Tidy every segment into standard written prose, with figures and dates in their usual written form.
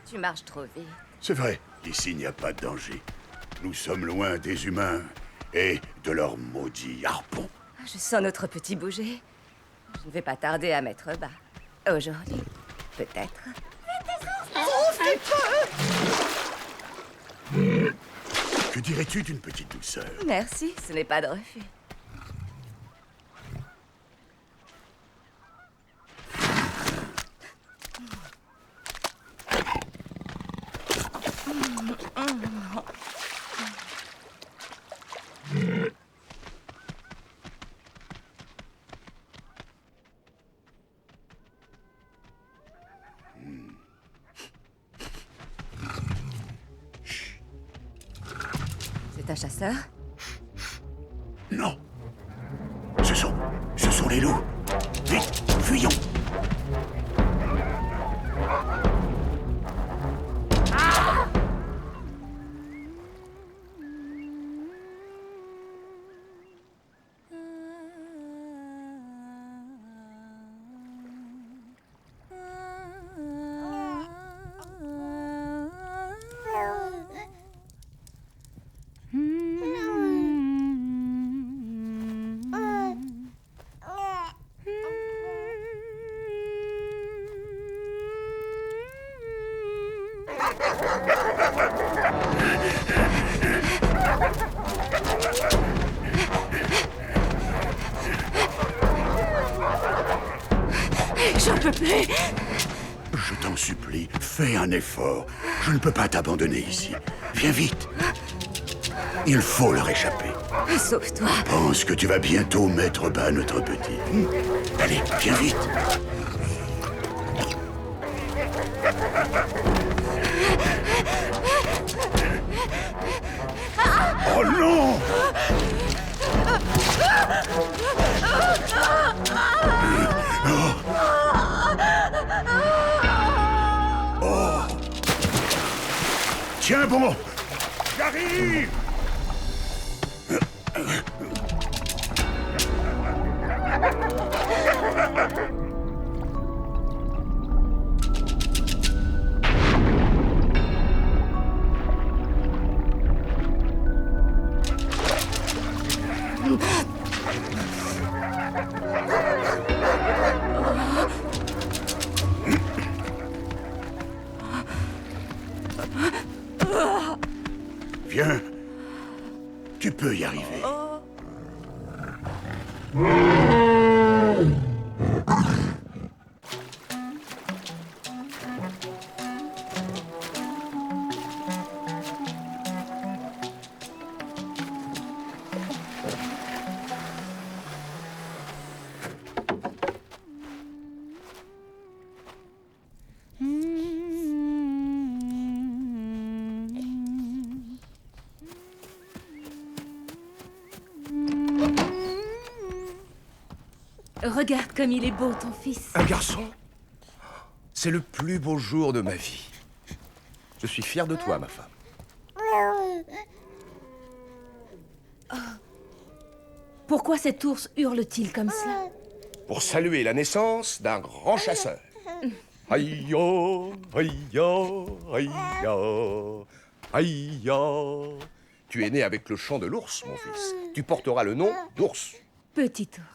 Tu marches trop vite. C'est vrai, ici il n'y a pas de danger. Nous sommes loin des humains et de leurs maudits harpons. Je sens notre petit bouger. Je ne vais pas tarder à mettre bas. Aujourd'hui, peut-être. Que dirais-tu d'une petite douceur? Merci, ce n'est pas de refus. C'est un chasseur? Non. Ce sont les loups. Vite, fuyons. J'en peux plus! Je t'en supplie, fais un effort. Je ne peux pas t'abandonner ici. Viens vite. Il faut leur échapper. Sauve-toi! Pense que tu vas bientôt mettre bas notre petit. Allez, viens vite. Oh non! Oh! Tiens bon! J'arrive! Viens. Tu peux y arriver. Regarde comme il est beau, ton fils. Un garçon? C'est le plus beau jour de ma vie. Je suis fier de toi, ma femme. Pourquoi cet ours hurle-t-il comme cela? Pour saluer la naissance d'un grand chasseur. Aïe-ya, aïe-ya, aïe-ya, aïe-ya. Tu es né avec le chant de l'ours, mon fils. Tu porteras le nom d'ours. Petit ours.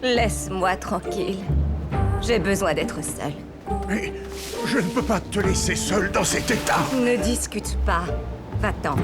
Laisse-moi tranquille. J'ai besoin d'être seule. Mais je ne peux pas te laisser seul dans cet état. Ne discute pas. Va-t'en.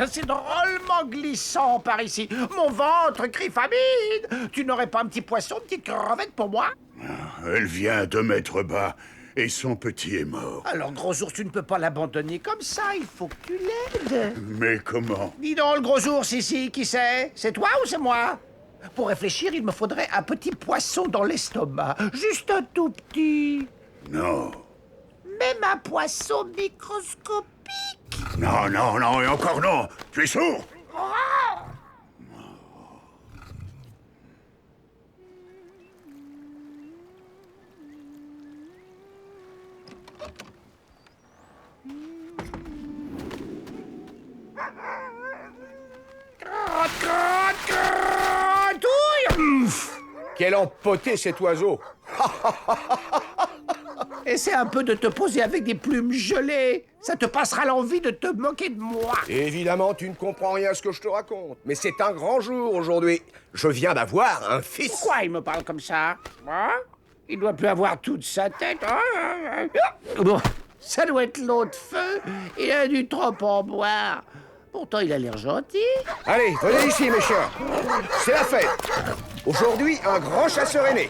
C'est drôlement glissant par ici. Mon ventre crie famine. Tu n'aurais pas un petit poisson, une petite crevette pour moi? Elle vient de mettre bas et son petit est mort. Alors, gros ours, tu ne peux pas l'abandonner comme ça. Il faut que tu l'aides. Mais comment? Dis donc, le gros ours ici, qui c'est? C'est toi ou c'est moi? Pour réfléchir, il me faudrait un petit poisson dans l'estomac. Juste un tout petit. Non. Même un poisson microscopique. Non, non, non, et encore non. Tu es sourd? Quel empoté cet oiseau! Essaie un peu de te poser avec des plumes gelées. Ça te passera l'envie de te moquer de moi. Évidemment, tu ne comprends rien à ce que je te raconte. Mais c'est un grand jour aujourd'hui. Je viens d'avoir un fils. Pourquoi il me parle comme ça? Hein? Il doit plus avoir toute sa tête. Bon, ça doit être l'eau de feu. Il a dû trop en boire. Pourtant, il a l'air gentil. Allez, venez ici, mes chiens. C'est la fête. Aujourd'hui, un grand chasseur est né.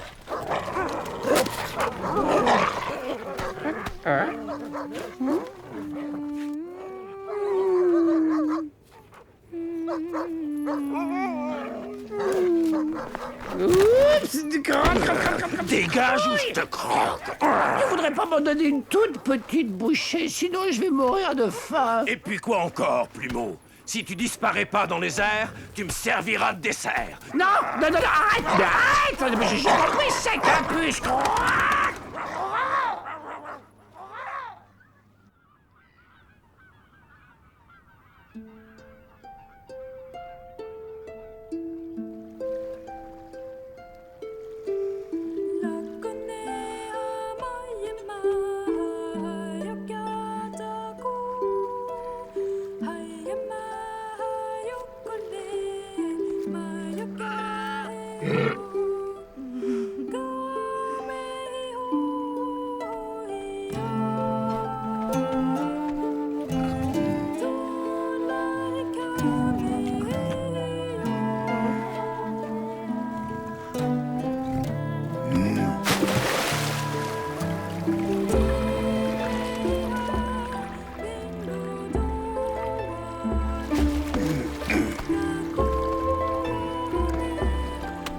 Oups, Dégage ou je te croque. tu voudrais pas m'en donner une toute petite bouchée, sinon je vais mourir de faim. Et puis quoi encore, Plumeau? Si tu disparais pas dans les airs, tu me serviras de dessert. Non, non, non, non, arrête, j'ai compris, c'est qu'un puce.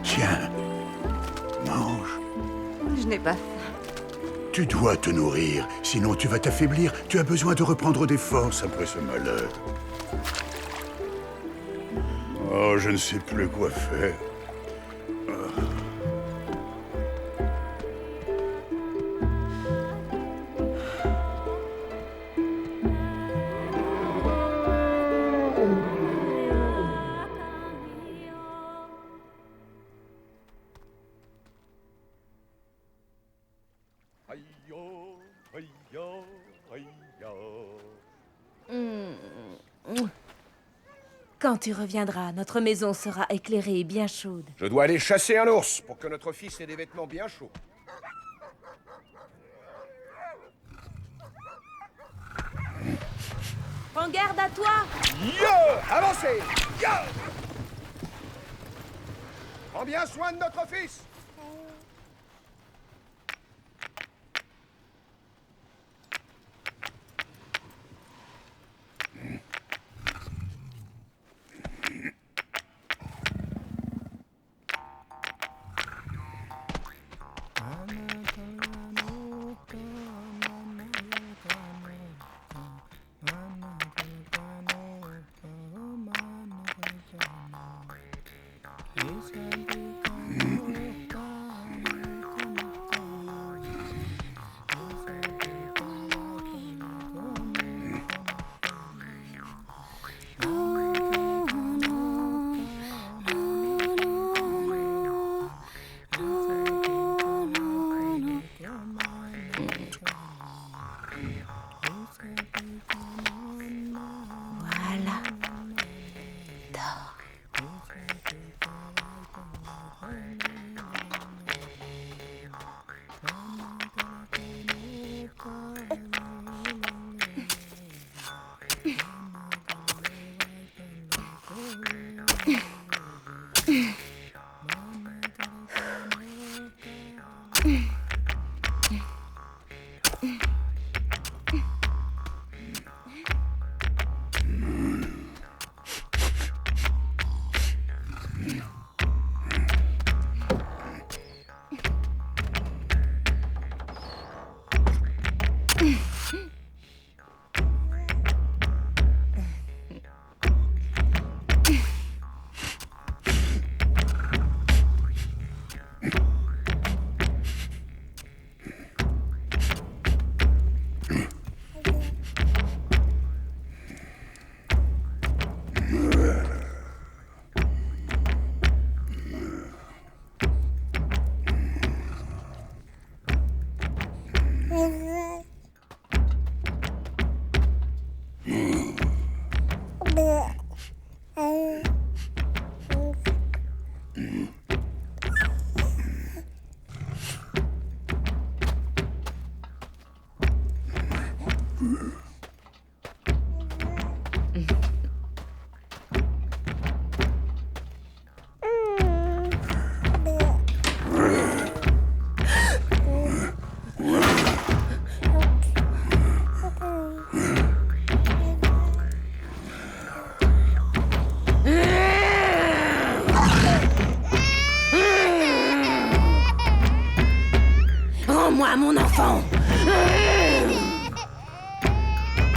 Tiens, mange. Je n'ai pas faim. Tu dois te nourrir, sinon tu vas t'affaiblir. Tu as besoin de reprendre des forces après ce malheur. Oh, je ne sais plus quoi faire. Quand tu reviendras, notre maison sera éclairée et bien chaude. Je dois aller chasser un ours pour que notre fils ait des vêtements bien chauds. Prends garde à toi! Yo! Avancez! Yo! Prends bien soin de notre fils! Voilà. Dors. Rends-moi mon enfant!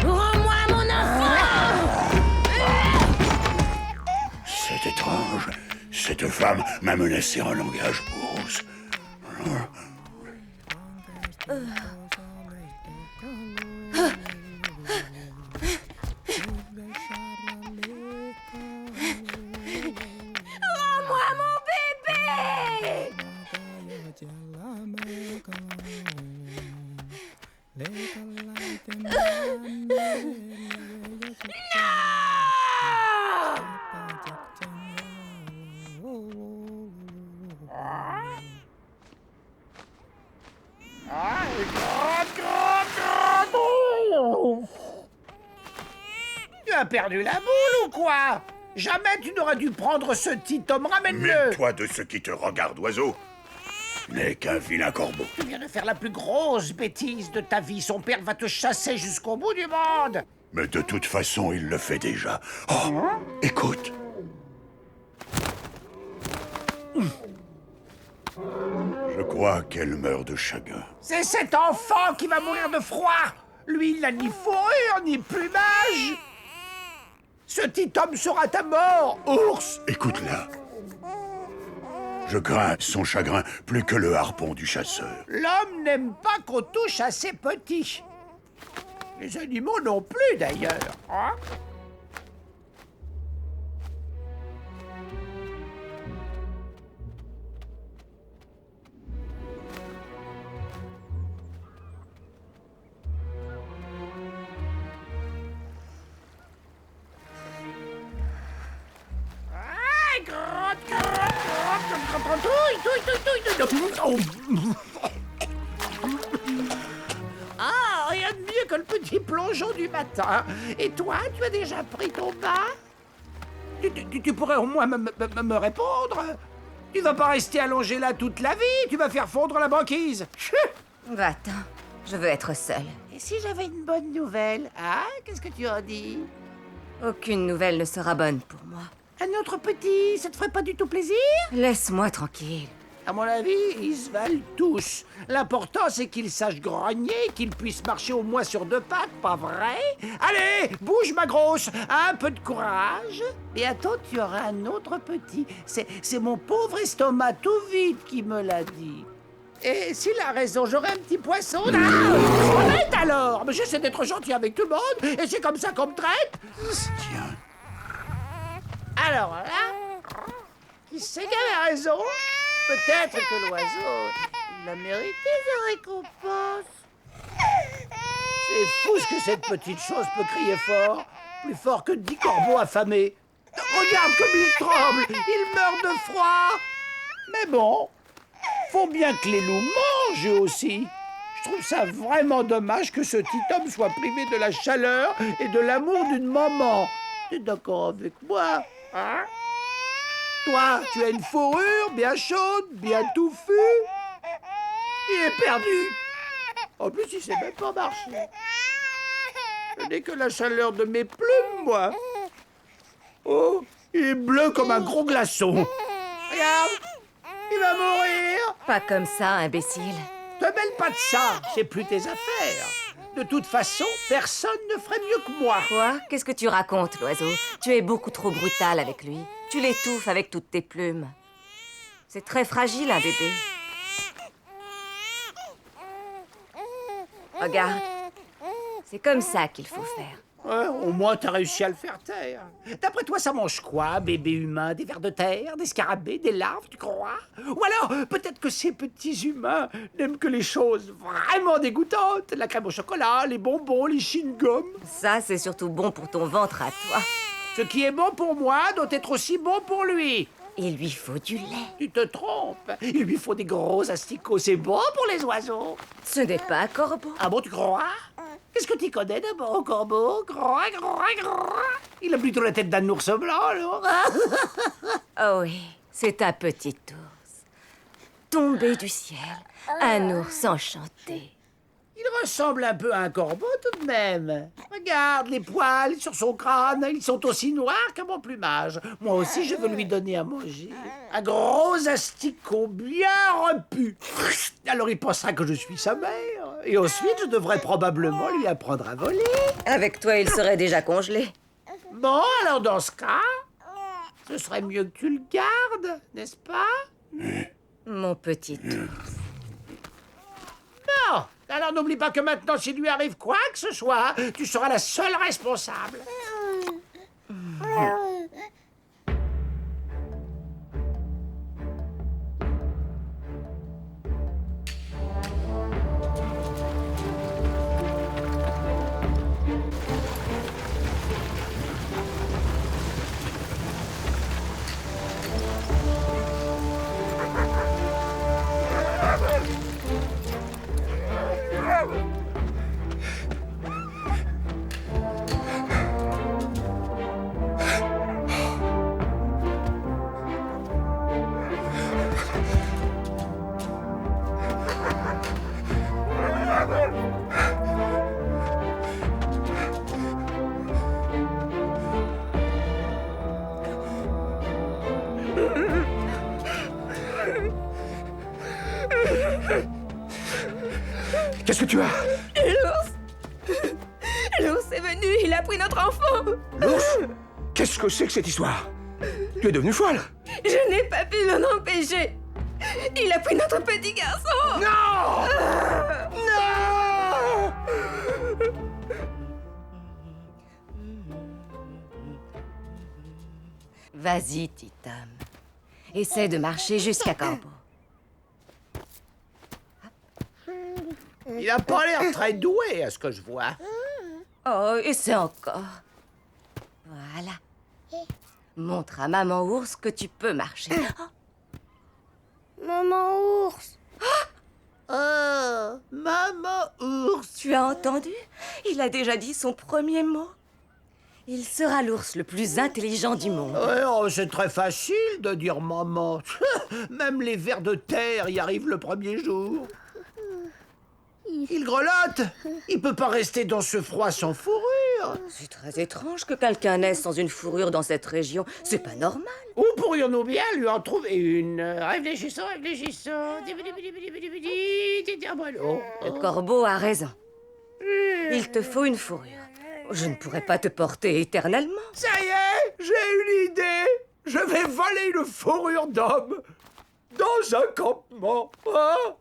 Rends-moi mon enfant! C'est étrange. Cette femme m'a menacé en langage Bruce. Rends-moi mon bébé! Tu as perdu la boule ou quoi? Jamais tu n'aurais dû prendre ce petit homme, ramène-le! Mêle-toi de ce qui te regarde, oiseau. Tu n'es qu'un vilain corbeau. Tu viens de faire la plus grosse bêtise de ta vie. Son père va te chasser jusqu'au bout du monde. Mais de toute façon, il le fait déjà. Oh, écoute. Je crois qu'elle meurt de chagrin. C'est cet enfant qui va mourir de froid. Lui, il n'a ni fourrure, ni plumage. Ce petit homme sera ta mort, ours. Écoute-la. Je crains son chagrin plus que le harpon du chasseur. L'homme n'aime pas qu'on touche à ses petits. Les animaux non plus, d'ailleurs. Hein? Ah, rien de mieux que le petit plongeon du matin. Et toi, tu as déjà pris ton bain? Tu pourrais au moins me répondre. Tu vas pas rester allongé là toute la vie. Tu vas faire fondre la banquise. Va-t'en, je veux être seule. Et si j'avais une bonne nouvelle, hein? Qu'est-ce que tu en dis? Aucune nouvelle ne sera bonne pour moi. Un autre petit, ça te ferait pas du tout plaisir? Laisse-moi tranquille. À mon avis, ils se valent tous. L'important, c'est qu'ils sachent grogner, qu'ils puissent marcher au moins sur 2 pattes, pas vrai? Allez, bouge, ma grosse, un peu de courage. Bientôt, tu auras un autre petit. C'est mon pauvre estomac tout vide qui me l'a dit. Et s'il a raison, j'aurai un petit poisson. Ah, arrête alors! Mais j'essaie d'être gentil avec tout le monde, et c'est comme ça qu'on me traite. Tiens, Alors là, qui c'est qui avait raison? Peut-être que l'oiseau, il a mérité sa récompense. C'est fou ce que cette petite chose peut crier fort. Plus fort que 10 corbeaux affamés. Regarde comme il tremble, il meurt de froid. Mais bon, faut bien que les loups mangent eux aussi. Je trouve ça vraiment dommage que ce petit homme soit privé de la chaleur et de l'amour d'une maman. T'es d'accord avec moi, hein? Toi, tu as une fourrure bien chaude, bien touffue. Il est perdu. En plus, il sait même pas marcher. Je n'ai que la chaleur de mes plumes, moi. Oh, il est bleu comme un gros glaçon. Regarde, il va mourir. Pas comme ça, imbécile. Te mêle pas de ça, c'est plus tes affaires. De toute façon, personne ne ferait mieux que moi. Quoi? Qu'est-ce que tu racontes, l'oiseau? Tu es beaucoup trop brutal avec lui. Tu l'étouffes avec toutes tes plumes. C'est très fragile, un bébé. Regarde. C'est comme ça qu'il faut faire. Ouais, au moins, t'as réussi à le faire taire. D'après toi, ça mange quoi, bébé humain? Des vers de terre, des scarabées, des larves, tu crois? Ou alors, peut-être que ces petits humains n'aiment que les choses vraiment dégoûtantes. La crème au chocolat, les bonbons, les chewing-gums. Ça, c'est surtout bon pour ton ventre à toi. Ce qui est bon pour moi doit être aussi bon pour lui. Il lui faut du lait. Tu te trompes. Il lui faut des gros asticots. C'est bon pour les oiseaux. Ce n'est pas un corbeau. Ah bon, tu crois? Qu'est-ce que tu connais d'abord au corbeau? Il a plutôt la tête d'un ours blanc, alors. Oh oui, c'est un petit ours. Tombé du ciel, un ours enchanté. Il ressemble un peu à un corbeau tout de même. Regarde les poils sur son crâne, ils sont aussi noirs que mon plumage. Moi aussi, je veux lui donner à manger. Un gros asticot bien repu. Alors il pensera que je suis sa mère. Et ensuite, je devrais probablement lui apprendre à voler. Avec toi, il serait déjà congelé. Bon, alors dans ce cas, ce serait mieux que tu le gardes, n'est-ce pas? Mon petit ours. Non. Alors n'oublie pas que maintenant, s'il lui arrive quoi que ce soit, tu seras la seule responsable. Qu'est-ce que tu as? L'ours! L'ours est venu, il a pris notre enfant! L'ours? Qu'est-ce que c'est que cette histoire? Tu es devenue folle? Je n'ai pas pu l'en empêcher! Il a pris notre petit garçon! Non! Non! Vas-y, petit homme. Essaie de marcher jusqu'à Corbeau. Il a pas l'air très doué, à ce que je vois. Oh, essaie encore. Voilà. Montre à maman ours que tu peux marcher. Maman ours. Oh, maman ours. Tu as entendu? Il a déjà dit son premier mot. Il sera l'ours le plus intelligent du monde. Ouais, oh, c'est très facile de dire maman. Même les vers de terre y arrivent le premier jour. Il grelotte. Il peut pas rester dans ce froid sans fourrure. fourrure. C'est très étrange que quelqu'un naisse sans une fourrure dans cette région. C'est pas normal. Où pourrions-nous bien lui en trouver une? Réfléchissons, réfléchissons. Le corbeau a raison. Il te faut une fourrure. Je ne pourrais pas te porter éternellement. Ça y est, j'ai une idée. Je vais voler une fourrure d'homme dans un campement. Hein?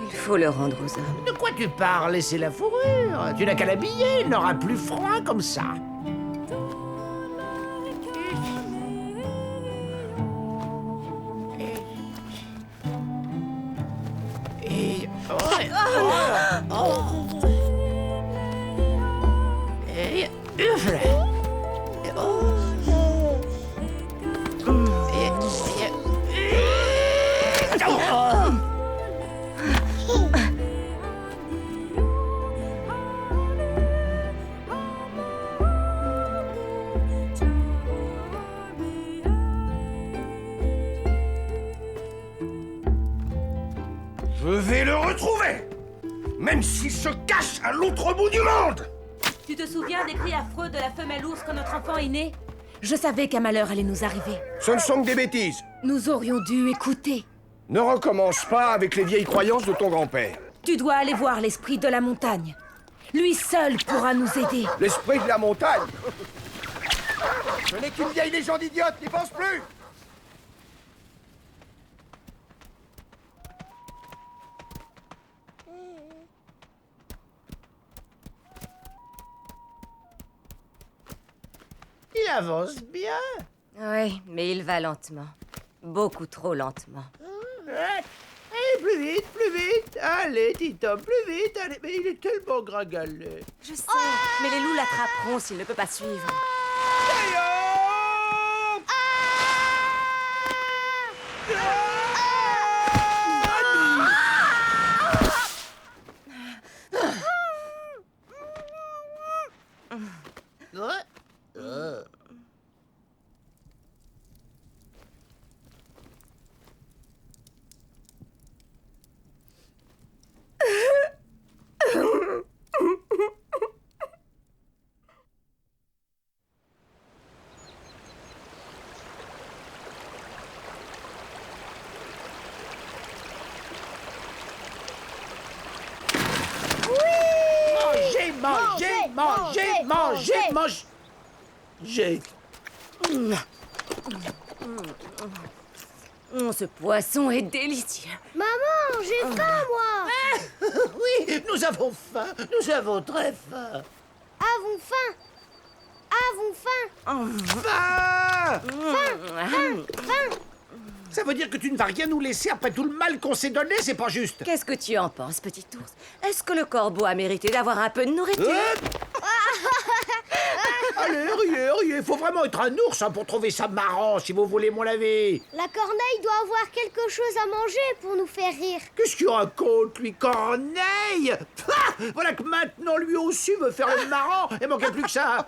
Il faut le rendre aux hommes. De quoi tu parles? Laissez la fourrure. Tu n'as qu'à l'habiller, il n'aura plus froid comme ça. Je vais le retrouver, même s'il se cache à l'autre bout du monde. Tu te souviens des cris affreux de la femelle ours quand notre enfant est né? Je savais qu'un malheur allait nous arriver. Ce ne sont que des bêtises. Nous aurions dû écouter. Ne recommence pas avec les vieilles croyances de ton grand-père. Tu dois aller voir l'esprit de la montagne. Lui seul pourra nous aider. L'esprit de la montagne. Ce n'est qu'une vieille légende idiote, n'y pense plus. Il avance bien. Oui, mais il va lentement. Beaucoup trop lentement. Allez, plus vite, plus vite. Allez, Tito, plus vite. Allez, mais il est tellement gringalet. Je sais, mais les loups l'attraperont s'il ne peut pas suivre. Manger. Ce poisson est délicieux. Maman, j'ai faim, moi. Oui, nous avons faim. Nous avons très faim. Avons faim. Avons faim. Faim. Ça veut dire que tu ne vas rien nous laisser après tout le mal qu'on s'est donné, c'est pas juste. Qu'est-ce que tu en penses, petit ours? Est-ce que le corbeau a mérité d'avoir un peu de nourriture? Allez, riez. Faut vraiment être un ours hein, pour trouver ça marrant, si vous voulez mon avis. La corneille doit avoir quelque chose à manger pour nous faire rire. Qu'est-ce qu'il raconte, lui, Corneille? Ah, voilà que maintenant, lui aussi veut faire le marrant. Il manquait plus que ça.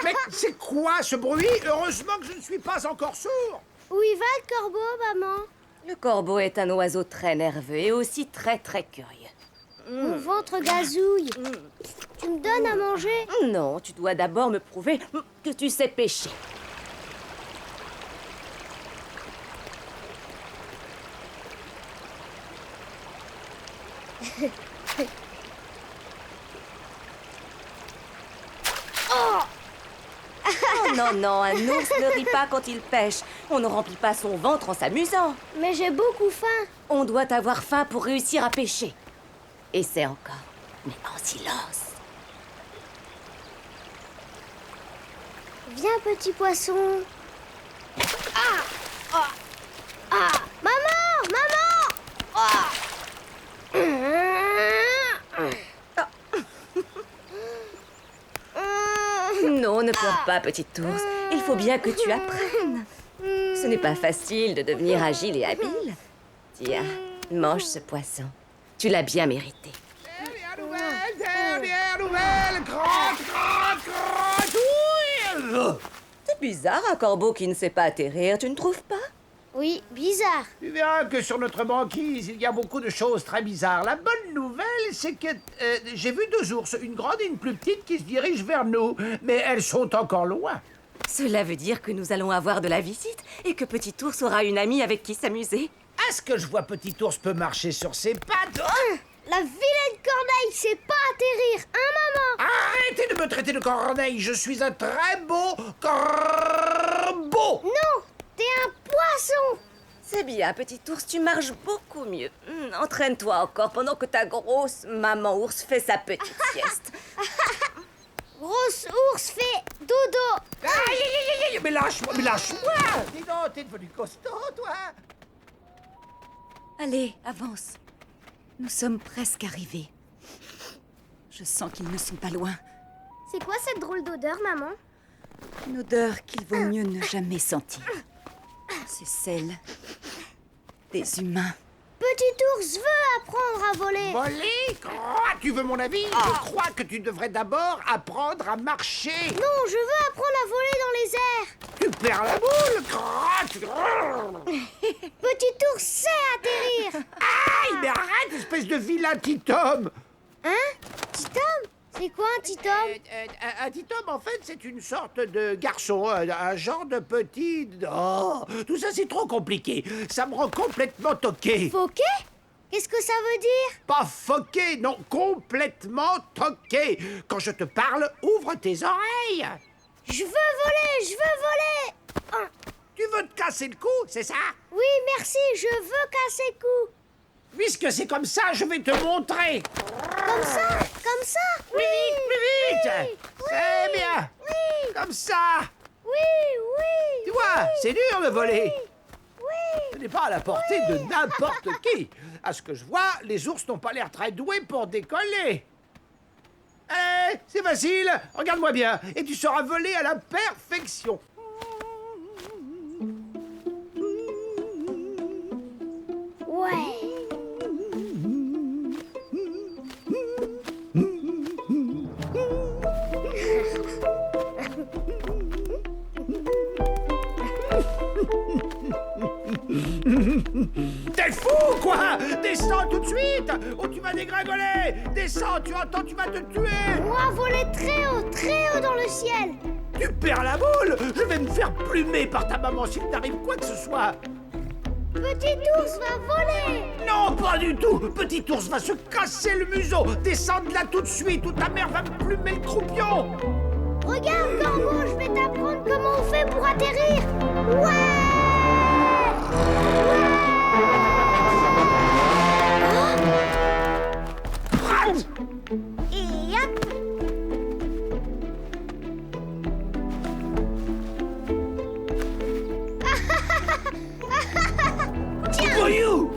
Mais c'est quoi ce bruit? Heureusement que je ne suis pas encore sourd. Où il va, le corbeau, maman? Le corbeau est un oiseau très nerveux et aussi très curieux. Mon ventre gazouille. Tu me donnes à manger? Non, tu dois d'abord me prouver que tu sais pêcher. Oh non, un ours ne rit pas quand il pêche. On ne remplit pas son ventre en s'amusant. Mais j'ai beaucoup faim. On doit avoir faim pour réussir à pêcher. Essaie encore, mais en silence. Viens, petit poisson. Maman! Non, ne pleure pas, petite ours. Il faut bien que tu apprennes. Ce n'est pas facile de devenir agile et habile. Tiens, mange ce poisson. Tu l'as bien mérité. Dernière nouvelle, crotte, crotte, crotte, oui. C'est bizarre un corbeau qui ne sait pas atterrir, tu ne trouves pas? Oui, bizarre. Tu verras que sur notre banquise, il y a beaucoup de choses très bizarres. La bonne nouvelle, c'est que j'ai vu 2 ours, une grande et une plus petite, qui se dirigent vers nous. Mais elles sont encore loin. Cela veut dire que nous allons avoir de la visite et que Petit Ours aura une amie avec qui s'amuser. Est-ce que je vois Petit Ours peut marcher sur ses pattes? La vilaine corneille sait pas atterrir, hein, maman? Arrêtez de me traiter de corneille, je suis un très beau corbeau. Non, t'es un poisson. C'est bien, Petit Ours, tu marches beaucoup mieux. Entraîne-toi encore pendant que ta grosse maman ours fait sa petite sieste. Grosse ours fait dodo. Aïe, aïe, aïe, aïe, mais lâche-moi, mais lâche-moi. Dis donc, t'es devenu costaud, toi. Allez, avance. Nous sommes presque arrivés. Je sens qu'ils ne sont pas loin. C'est quoi cette drôle d'odeur, maman? Une odeur qu'il vaut mieux ne jamais sentir. C'est celle des humains. Petit ours veut apprendre à voler. Voler? Tu veux mon avis? Je crois que tu devrais d'abord apprendre à marcher. Non, je veux apprendre à voler dans les airs. Tu perds la boule. Petit ours sait atterrir. Aïe, mais arrête, espèce de vilain petit-homme. Hein? Titom? C'est quoi un titom? Un petit-homme, en fait, c'est une sorte de garçon, un genre de petit... Oh, tout ça, c'est trop compliqué. Ça me rend complètement toqué. Foqué? Qu'est-ce que ça veut dire? Pas foqué, non, complètement toqué. Quand je te parle, ouvre tes oreilles. Je veux voler, je veux voler. Tu veux te casser le cou, c'est ça? Oui, merci, je veux casser le cou. Puisque c'est comme ça, je vais te montrer. Comme ça? Comme ça? Plus vite, plus vite. Oui, C'est bien. oui, Comme ça. oui, Tu vois, c'est dur de voler. oui. Ce n'est pas à la portée de n'importe qui. À ce que je vois, les ours n'ont pas l'air très doués pour décoller. Allez, c'est facile. Regarde-moi bien. Et tu sauras voler à la perfection. Ouais. T'es fou, quoi? Descends tout de suite ou tu vas dégringoler. Descends, tu entends, tu vas te tuer. Moi, voler très haut dans le ciel. Tu perds la boule. Je vais me faire plumer par ta maman s'il t'arrive quoi que ce soit. Petit ours va voler. Non, pas du tout. Petit ours va se casser le museau. Descends de là tout de suite ou ta mère va me plumer le croupion. Regarde, Corbeau, je vais t'apprendre comment on fait pour atterrir. Ouais. Rate. Et hop. Voyou.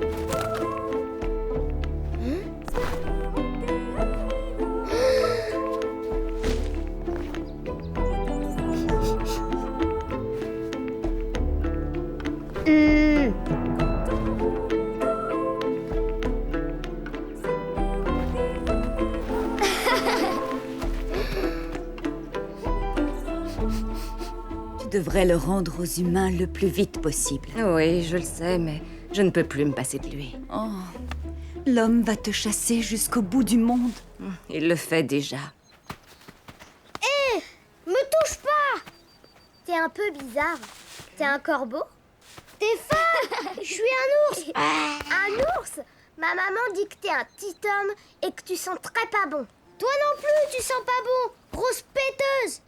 Tu devrais le rendre aux humains le plus vite possible. Oui, je le sais, mais je ne peux plus me passer de lui. Oh, l'homme va te chasser jusqu'au bout du monde. Il le fait déjà. Me touche pas. T'es un peu bizarre. T'es un corbeau? T'es folle. Je suis un ours. Un ours? Ma maman dit que t'es un petit homme et que tu sens très pas bon. Toi non plus, tu sens pas bon. Grosse péteuse.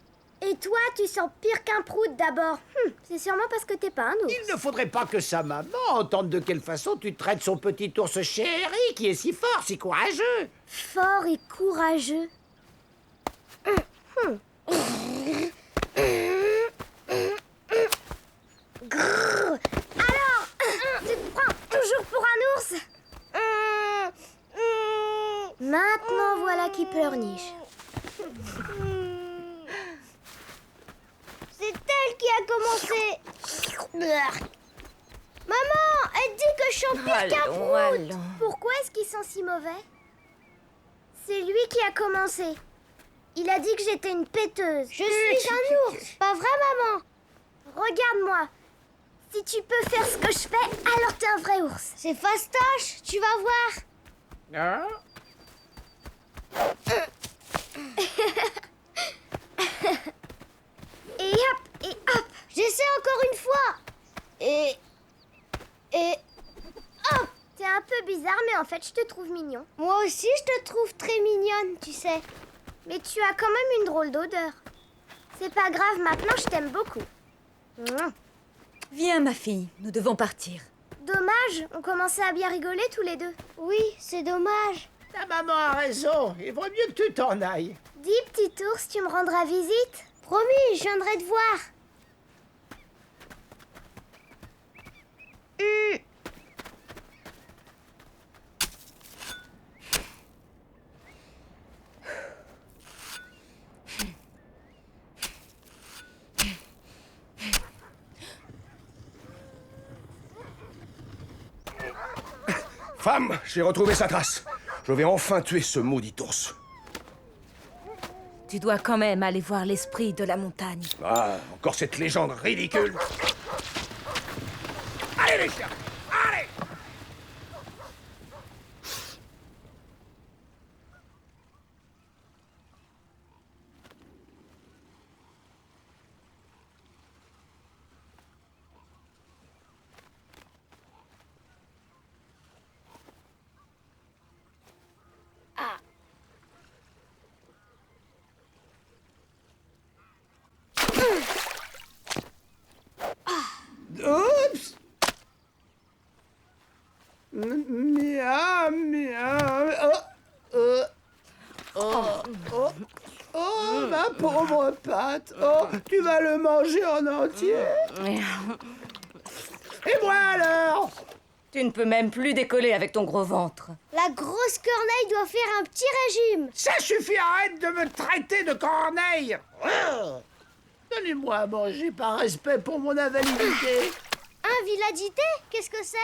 Et toi, tu sens pire qu'un prout d'abord. C'est sûrement parce que t'es pas un ours. Il ne faudrait pas que sa maman entende de quelle façon tu traites son petit ours chéri qui est si fort, si courageux. Fort et courageux. Alors, tu te prends toujours pour un ours? Maintenant, voilà qui pleurniche. C'est elle qui a commencé. Maman, elle dit que je sens pire qu'un Allons, prout. allons. Pourquoi est-ce qu'ils sont si mauvais? C'est lui qui a commencé. Il a dit que j'étais une péteuse. Je suis un ours. Pas vrai, maman? Regarde-moi. Si tu peux faire ce que je fais, alors t'es un vrai ours. C'est fastoche, tu vas voir. Hein? Et hop, j'essaie encore une fois. Et hop. T'es un peu bizarre, mais en fait, je te trouve mignon. Moi aussi, je te trouve très mignonne, tu sais. Mais tu as quand même une drôle d'odeur. C'est pas grave, maintenant, je t'aime beaucoup. Mouah. Viens, ma fille, nous devons partir. Dommage, on commençait à bien rigoler tous les deux. Oui, c'est dommage. Ta maman a raison. Il vaut mieux que tu t'en ailles. Dis, petit ours, tu me rendras visite? Promis, je viendrai te voir. Femme, j'ai retrouvé sa trace. Je vais enfin tuer ce maudit ours. Tu dois quand même aller voir l'esprit de la montagne. Ah, encore cette légende ridicule. Allez les chiens, allez! Oups. Miaou, miaou. Oh, ma pauvre patte. Oh, tu vas le manger en entier. Et moi alors? Tu ne peux même plus décoller avec ton gros ventre. La grosse corneille doit faire un petit régime. Ça suffit, arrête de me traiter de corneille. Donnez-moi à manger par respect pour mon invalidité. Invalidité? Qu'est-ce que c'est?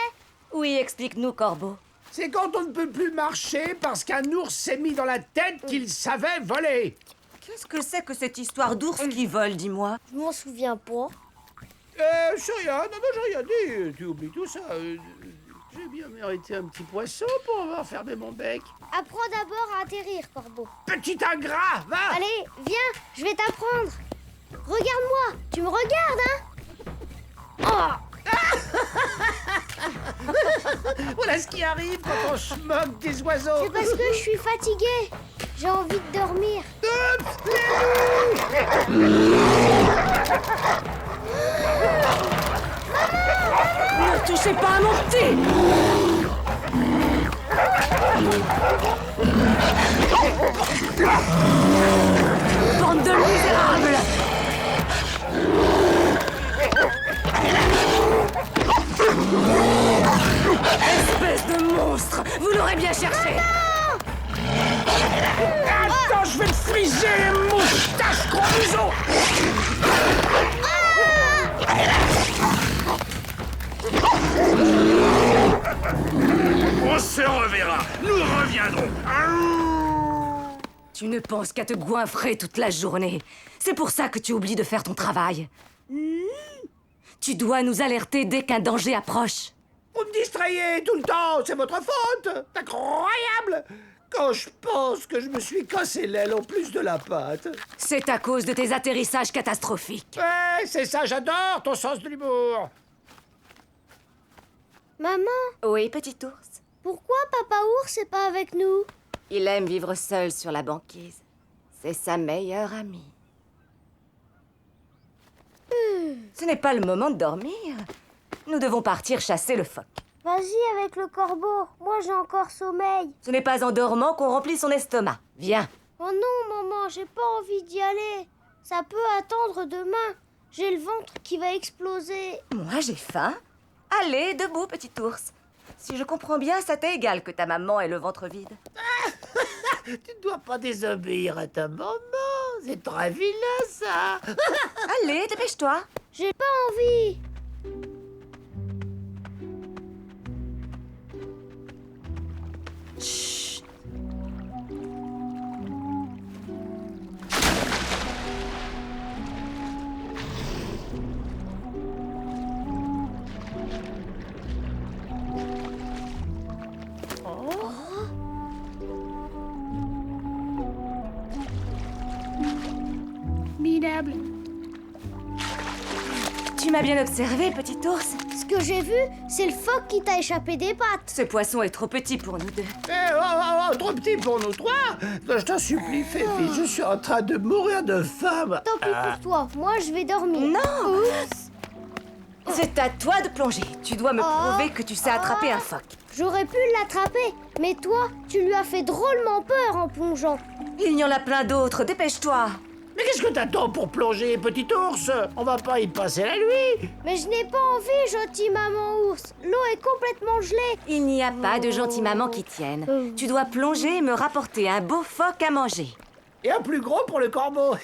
Oui, explique-nous, Corbeau. C'est quand on ne peut plus marcher parce qu'un ours s'est mis dans la tête qu'il savait voler. Qu'est-ce que c'est que cette histoire d'ours qui vole, dis-moi? Je m'en souviens pas. C'est rien, non, j'ai rien dit. Tu oublies tout ça. J'ai bien mérité un petit poisson pour avoir fermé mon bec. Apprends d'abord à atterrir, Corbeau. Petit ingrat, va! Allez, viens, je vais t'apprendre. Regarde-moi, tu me regardes, hein? Voilà ce qui arrive quand on se moque des oiseaux. C'est parce que je suis fatiguée. J'ai envie de dormir. Ne touchez pas à mon thé! Bande de misérables! Espèce de monstre! Vous l'aurez bien cherché! Attends, je vais te friser les moustaches, gros museau! On se reverra. Nous reviendrons. Tu ne penses qu'à te goinfrer toute la journée. C'est pour ça que tu oublies de faire ton travail. Tu dois nous alerter dès qu'un danger approche. Vous me distrayez tout le temps, c'est votre faute! C'est incroyable! Quand je pense que je me suis cassé l'aile en plus de la patte. C'est à cause de tes atterrissages catastrophiques. Ouais, c'est ça, j'adore ton sens de l'humour. Maman, Oui, petit ours. pourquoi Papa Ours n'est pas avec nous? Il aime vivre seul sur la banquise. C'est sa meilleure amie. Ce n'est pas le moment de dormir. Nous devons partir chasser le phoque. Vas-y avec le corbeau, moi j'ai encore sommeil. Ce n'est pas en dormant qu'on remplit son estomac. Viens. Oh non, maman, j'ai pas envie d'y aller. Ça peut attendre demain. J'ai le ventre qui va exploser. Moi, j'ai faim. Allez, debout, petit ours. Si je comprends bien, ça t'est égal que ta maman ait le ventre vide. Tu ne dois pas désobéir à ta maman. C'est très vilain, ça. Allez, dépêche-toi. J'ai pas envie. Chut. Minable. Tu m'as bien observé, petit ours. Ce que j'ai vu, c'est le phoque qui t'a échappé des pattes. Ce poisson est trop petit pour nous deux. Trop petit pour nous trois. Je t'en supplie, Féfi, je suis en train de mourir de faim. Tant pis pour toi, moi je vais dormir. Non. Oups. C'est à toi de plonger. Tu dois me prouver que tu sais attraper un phoque. J'aurais pu l'attraper, mais toi, tu lui as fait drôlement peur en plongeant. Il y en a plein d'autres, dépêche-toi. Mais qu'est-ce que t'attends pour plonger, petit ours? On va pas y passer la nuit. Mais je n'ai pas envie, gentille maman ours. L'eau est complètement gelée. Il n'y a pas de gentille maman qui tienne. Tu dois plonger et me rapporter un beau phoque à manger. Et un plus gros pour le corbeau.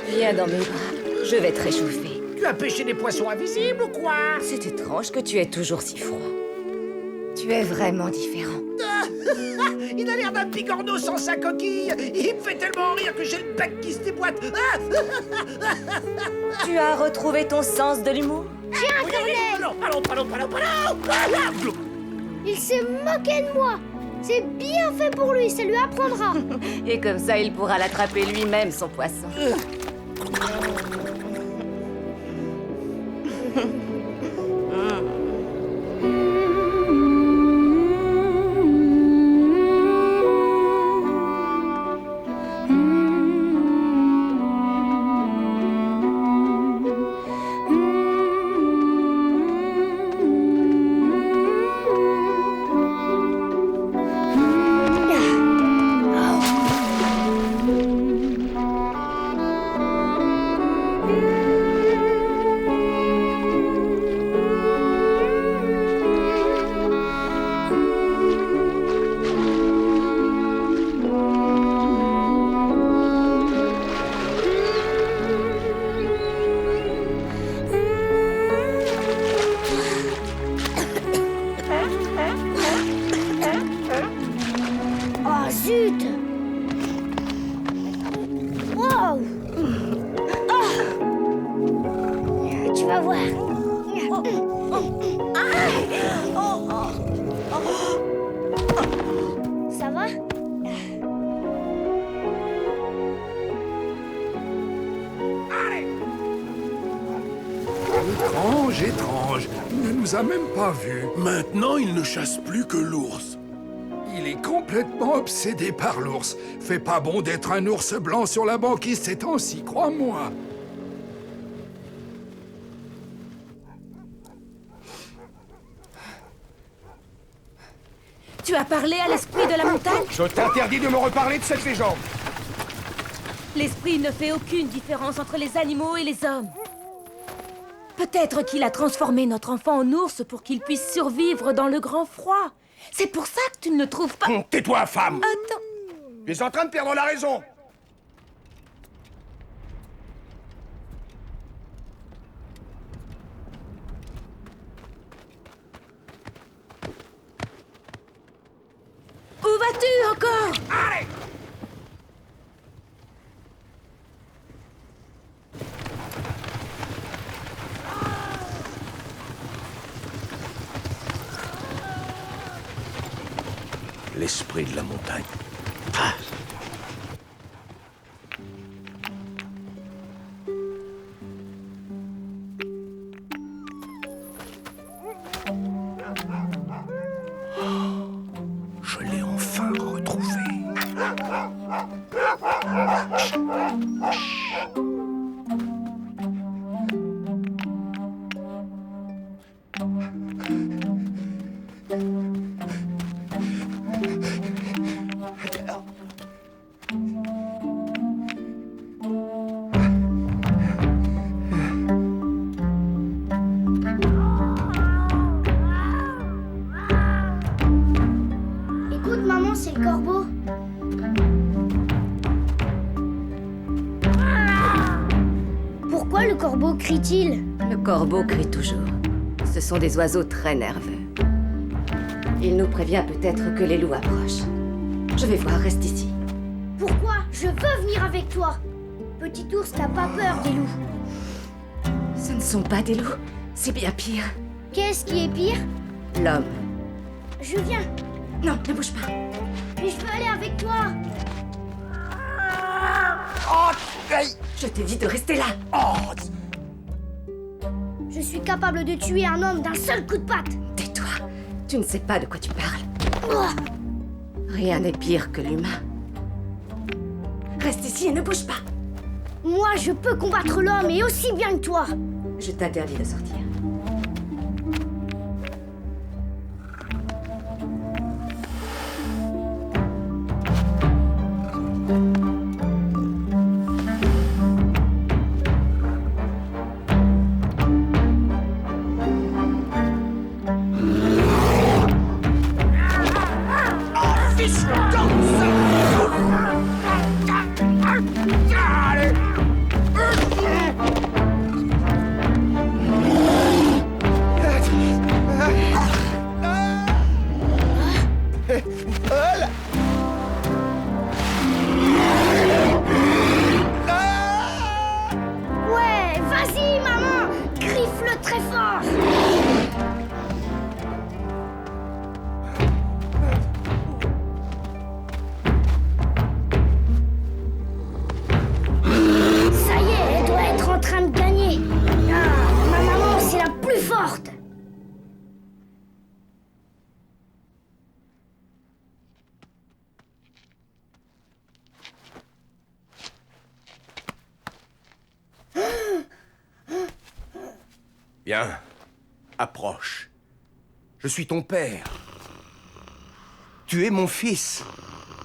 Viens dans mes bras, je vais te réchauffer. Tu as pêché des poissons invisibles ou quoi? C'est étrange que tu aies toujours si froid. Tu es vraiment différent. Il a l'air d'un bigorneau sans sa coquille. Il me fait tellement rire que j'ai le bec qui se déboîte. Tu as retrouvé ton sens de l'humour? Allons. Il s'est moqué de moi. C'est bien fait pour lui, ça lui apprendra. Et comme ça, il pourra l'attraper lui-même, son poisson. Oh zut! Wow! Tu vas voir. Ça va? Étrange, il ne nous a même pas vus. Maintenant, il ne chasse plus que l'ours. Il est complètement obsédé par l'ours. Fait pas bon d'être un ours blanc sur la banquise ces temps-ci, crois-moi. Tu as parlé à l'esprit de la montagne? Je t'interdis de me reparler de cette légende. L'esprit ne fait aucune différence entre les animaux et les hommes. Peut-être qu'il a transformé notre enfant en ours pour qu'il puisse survivre dans le grand froid. C'est pour ça que tu ne le trouves pas... Tais-toi, femme. Attends. Tu es en train de perdre la raison. Où vas-tu encore? Allez! L'esprit de la montagne. Je l'ai enfin retrouvé. c'est le corbeau. Pourquoi le corbeau crie-t-il? Le corbeau crie toujours. Ce sont des oiseaux très nerveux. Il nous prévient peut-être que les loups approchent. Je vais voir, reste ici. Pourquoi? Je veux venir avec toi. Petit ours n'a pas peur des loups. Ce ne sont pas des loups, c'est bien pire. Qu'est-ce qui est pire? L'homme. Je viens. Non, ne bouge pas. Mais je veux aller avec toi. Je t'ai dit de rester là. Je suis capable de tuer un homme d'un seul coup de patte. Tais-toi, tu ne sais pas de quoi tu parles. Oh, Rien n'est pire que l'humain. Reste ici et ne bouge pas. moi, je peux combattre l'homme et aussi bien que toi. Je t'interdis de sortir. Ouais, vas-y, maman. Griffe-le très fort. Ça y est, elle doit être en train de gagner. Ah, ma maman, c'est la plus forte. Viens, approche. Je suis ton père. Tu es mon fils,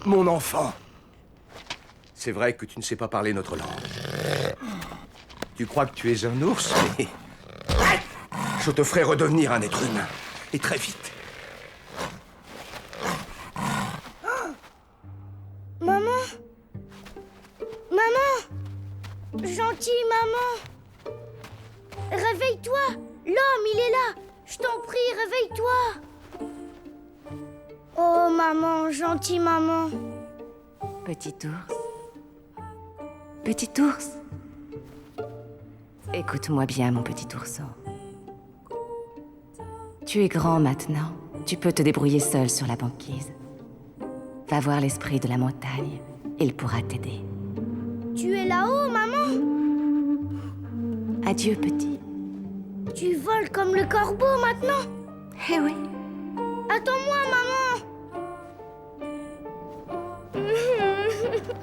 mon enfant. C'est vrai que tu ne sais pas parler notre langue. Tu crois que tu es un ours, mais je te ferai redevenir un être humain. Et très vite. Maman? Maman? Gentille maman? Réveille-toi! L'homme, il est là! Je t'en prie, réveille-toi! Oh, maman, gentille maman. Petit ours. Petit ours. Écoute-moi bien, mon petit ourson. Tu es grand maintenant. Tu peux te débrouiller seul sur la banquise. Va voir l'esprit de la montagne. Il pourra t'aider. Tu es là-haut, maman? Adieu, petit. Tu voles comme le corbeau maintenant? Eh oui. Attends-moi, maman!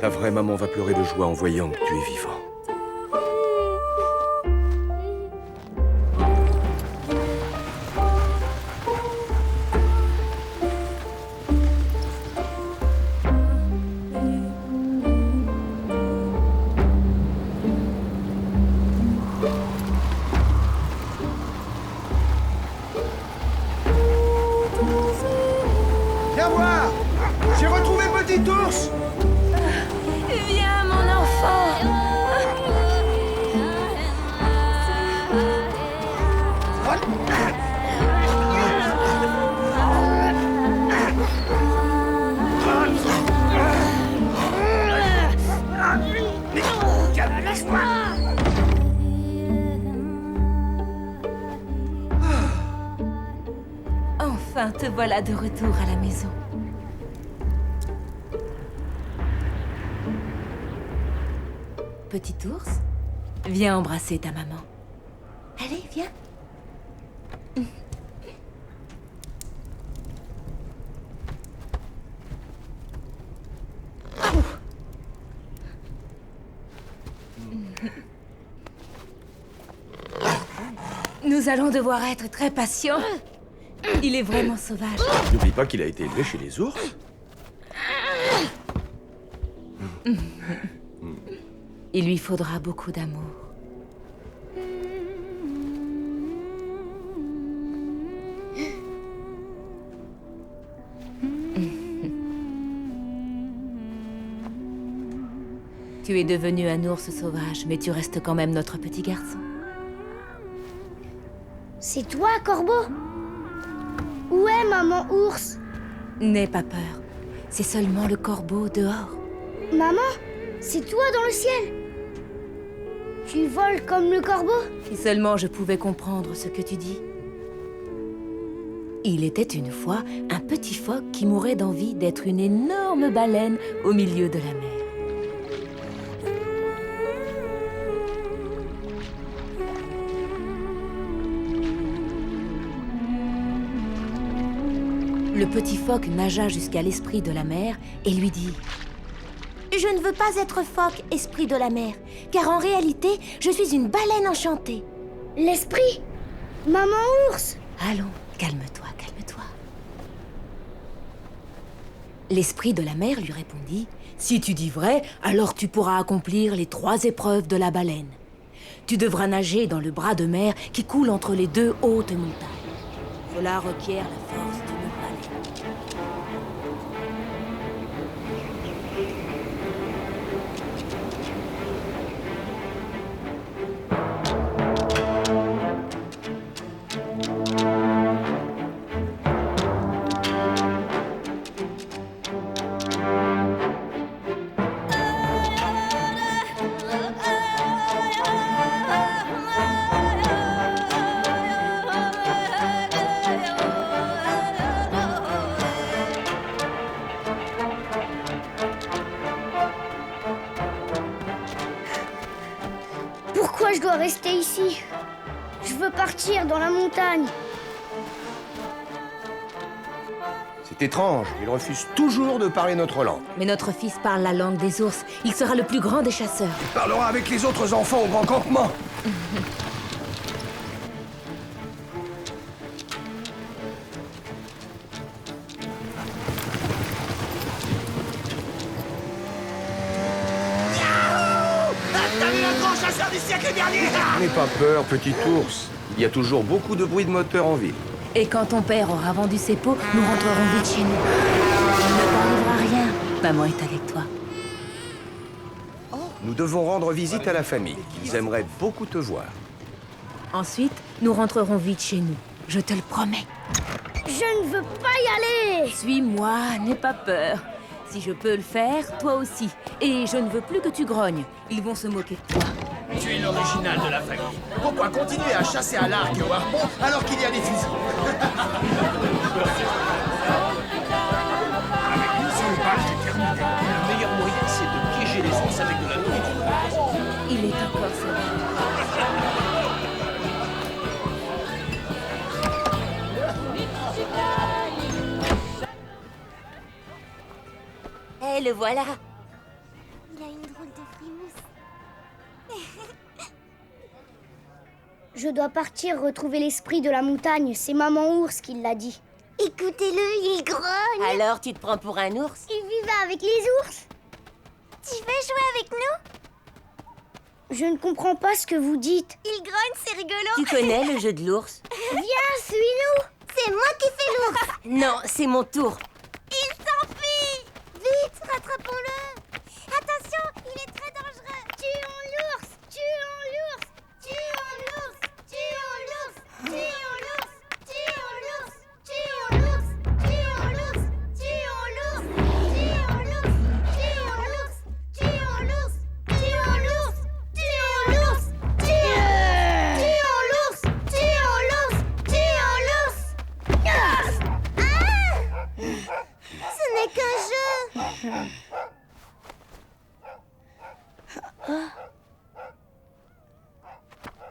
Ta vraie maman va pleurer de joie en voyant que tu es vivant. Viens voir! J'ai retrouvé Petit ours! Viens, mon enfant. Enfin, te voilà de retour à la maison. Petit ours, viens embrasser ta maman. Allez, viens. Nous allons devoir être très patients. Il est vraiment sauvage. N'oublie pas qu'il a été élevé chez les ours. Il lui faudra beaucoup d'amour. Tu es devenu un ours sauvage, mais tu restes quand même notre petit garçon. C'est toi, Corbeau? Où est maman ours? N'aie pas peur. C'est seulement le corbeau dehors. Maman, c'est toi dans le ciel? Tu voles comme le corbeau? Si seulement je pouvais comprendre ce que tu dis. Il était une fois un petit phoque qui mourait d'envie d'être une énorme baleine au milieu de la mer. Le petit phoque nagea jusqu'à l'esprit de la mer et lui dit « Je ne veux pas être phoque, esprit de la mer, car en réalité, je suis une baleine enchantée. » L'esprit? Maman ours? Allons, calme-toi, calme-toi. L'esprit de la mer lui répondit « Si tu dis vrai, alors tu pourras accomplir les 3 épreuves de la baleine. Tu devras nager dans le bras de mer qui coule entre les 2 hautes montagnes. Cela requiert la force d'une baleine. » Pourquoi je dois rester ici? Je veux partir dans la montagne. C'est étrange, il refuse toujours de parler notre langue. Mais notre fils parle la langue des ours. Il sera le plus grand des chasseurs. Il parlera avec les autres enfants au grand campement. N'aie pas peur, petit ours. Il y a toujours beaucoup de bruit de moteur en ville. Et quand ton père aura vendu ses peaux, nous rentrerons vite chez nous. Il ne t'arrivera rien. Maman est avec toi. Nous devons rendre visite à la famille. Ils aimeraient beaucoup te voir. Ensuite, nous rentrerons vite chez nous. Je te le promets. Je ne veux pas y aller. Suis-moi, n'aie pas peur. Si je peux le faire, toi aussi. Et je ne veux plus que tu grognes. Ils vont se moquer de toi. Tu es l'original de la famille. Pourquoi continuer à chasser à l'arc et au harpon alors qu'il y a des fusils? Avec une seule balle, j'ai terminé. Le meilleur moyen, c'est de piéger les ours avec de la nourriture. Il est encore sauvage. Le voilà. Il a une drôle de frimousse. Je dois partir retrouver l'esprit de la montagne. C'est maman ours qui l'a dit. Écoutez-le, il grogne. Alors tu te prends pour un ours? Il vit avec les ours. Tu veux jouer avec nous? Je ne comprends pas ce que vous dites. Il grogne, c'est rigolo. Tu connais le jeu de l'ours? Viens, suis-nous. C'est moi qui fais l'ours. Non, c'est mon tour. Il s'enfuit. Vite, rattrapons-le. Attention, il est très dangereux. Tuons l'ours. Tuons l'ours. Tuons l'ours. Tuons l'ours. Tuons l'ours. Tuons l'ours. Tuons l'ours. Tuons l'ours. Tuons l'ours. Tuons l'ours. Tuons l'ours. Tuons l'ours. Tuons l'ours. Tuons l'ours. Tuons l'ours. Tuons l'ours. Tuons l'ours. Ce n'est qu'un jeu.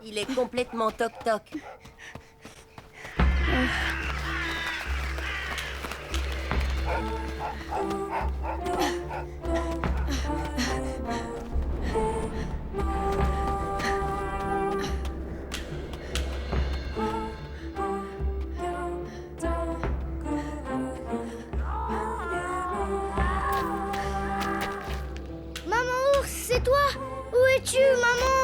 Il est complètement toc-toc. Maman ours, c'est toi? Où es-tu, maman?